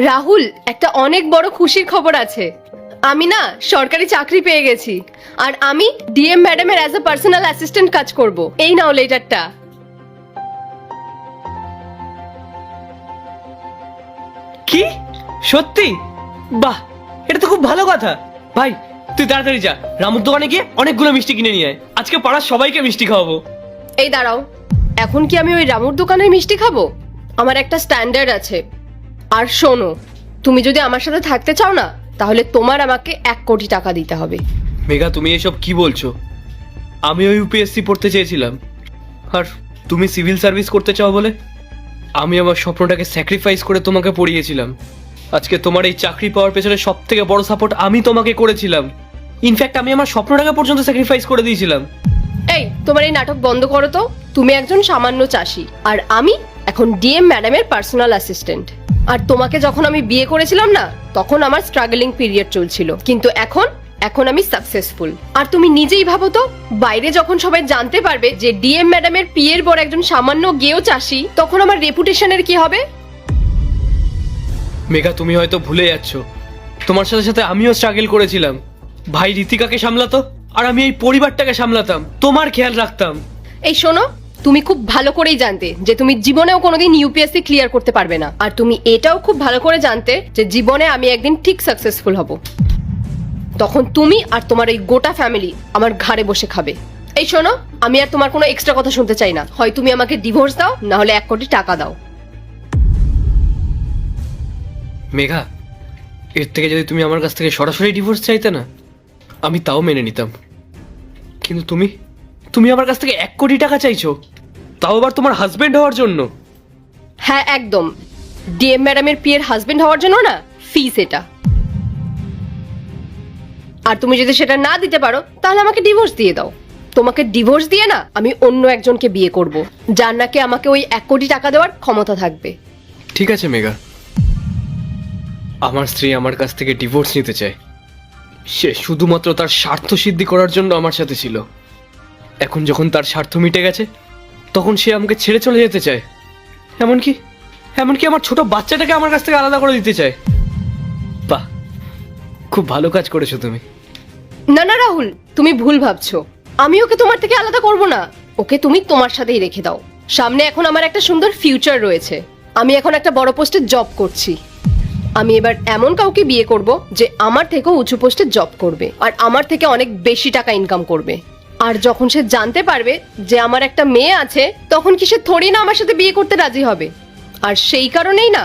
রাহুল, একটা অনেক বড় খুশির খবর আছে। আমি না সরকারি চাকরি পেয়ে গেছি, আর আমি ডিএম ম্যাডামের অ্যাজ এ পার্সোনাল অ্যাসিস্ট্যান্ট কাজ করব। এই নাও লেটারটা। কি সত্যি? বাহ, এটা তো খুব ভালো কথা। ভাই তুই তাড়াতাড়ি যা, রামুর দোকানে গিয়ে অনেকগুলো মিষ্টি কিনে নিয়ে আয়। আজকে পাড়ার সবাইকে মিষ্টি খাওয়াবো। এই দাঁড়াও, এখন কি আমি ওই রামুর দোকানের মিষ্টি খাবো? আমার একটা স্ট্যান্ডার্ড আছে। আর শোনো, তুমি যদি আমার সাথে থাকতে চাও না, তাহলে তোমার আমাকে 1 কোটি টাকা দিতে হবে। মেঘা, তুমি এসব কি বলছো? আমিও ইউপিএসসি পড়তে চেয়েছিলাম, আর তুমি সিভিল সার্ভিস করতে চাও বলে আমি আমার স্বপ্নটাকে স্যাক্রিফাইস করে তোমাকে পড়িয়েছিলাম। আজকে তোমার এই চাকরি পাওয়ার পেছনে সব থেকে বড় সাপোর্ট আমি তোমাকে করেছিলাম। ইনফ্যাক্ট আমি আমার স্বপ্নটাকে পর্যন্ত স্যাক্রিফাইস করে দিয়েছিলাম। এই, তোমার এই নাটক বন্ধ করো তো। তুমি একজন সামান্য চাষি, আর আমি এখন ডিএম ম্যাডামের পার্সোনাল অ্যাসিস্ট্যান্ট। আর তোমাকে যখন আমি বিয়ে করেছিলাম না, তখন আমার স্ট্রাগলিং পিরিয়ড চলছিল, কিন্তু এখন এখন আমি সাকসেসফুল। আর তুমি নিজেই ভাবো তো, বাইরে যখন সবাই জানতে পারবে যে ডিএম ম্যাডামের পিয়ের বড় একজন সামান্য গেও চাষি, তখন আমার রেপুটেশনের কি হবে? মেঘা, তুমি হয়তো ভুলে যাচ্ছ, তোমার সাথে সাথে আমিও স্ট্রাগল করেছিলাম। ভাই ঋতিকাকে সামলাতো, আর আমি এই পরিবারটাকে সামলাতাম, তোমার খেয়াল রাখতাম। এই শোনো, তুমি খুব ভালো করেই জানতে যে তুমি জীবনেও কোনোদিন ইউপিএসসি ক্লিয়ার করতে পারবে না। আর তুমি এটাও খুব ভালো করে জানতে যে জীবনে আমি একদিন ঠিক সাকসেসফুল হব। তখন তুমি আর তোমার এই গোটা ফ্যামিলি আমার ঘাড়ে বসে খাবে। এই শোনো, আমি আর তোমার কোনো এক্সট্রা কথা শুনতে চাই না। হয় তুমি আমাকে ডিভোর্স দাও, না হলে 1 কোটি টাকা দাও। মেঘা, এর থেকে যদি তুমি আমার কাছ থেকে সরাসরি ডিভোর্স চাইতে না, আমি তাও মেনে নিতাম। কিন্তু তুমি তুমি আমার কাছ থেকে 1 কোটি টাকা চাইছো, তাও আবার তোমার হাজবেন্ড হওয়ার জন্য। হ্যাঁ একদম, ডিএম ম্যাডামের পিয়ের হাজবেন্ড হওয়ার জন্য না, ফিস এটা। আর তুমি যদি সেটা না দিতে পারো, তাহলে আমাকে ডিভোর্স দিয়ে দাও। তোমাকে ডিভোর্স দিয়ে না আমি অন্য একজনকে বিয়ে করব, যার নাকি আমাকে ওই 1 কোটি টাকা দেওয়ার ক্ষমতা থাকবে। ঠিক আছে মেঘা, আমার স্ত্রী আমার কাছ থেকে ডিভোর্স নিতে চায়। সে শুধুমাত্র তার স্বার্থ সিদ্ধি করার জন্য আমার সাথে ছিল। এখন যখন তার স্বার্থ মিটে গেছে, তখন সে আমাকে ছেড়ে চলে যেতে চায়। এমনকি এমনকি আমার ছোট বাচ্চাটাকে আমার কাছ থেকে আলাদা করে দিতে চায়। বাহ, খুব ভালো কাজ করেছো তুমি। না না রাহুল, তুমি ভুল ভাবছো। আমি ওকে তোমার থেকে আলাদা করব না। ওকে তুমি তোমার সাথেই রেখে দাও। সামনে এখন আমার একটা সুন্দর ফিউচার রয়েছে। আমি এখন একটা বড় পোস্টে জব করছি। আমি এবার এমন কাউকে বিয়ে করব যে আমার থেকেও উঁচু পোস্টে জব করবে, আর আমার থেকে অনেক বেশি টাকা ইনকাম করবে। আর যখন সে জানতে পারবে যে আমার একটা মেয়ে আছে, তখন কি সে থোড়ি না আমার সাথে বিয়ে করতে রাজি হবে? আর সেই কারণেই না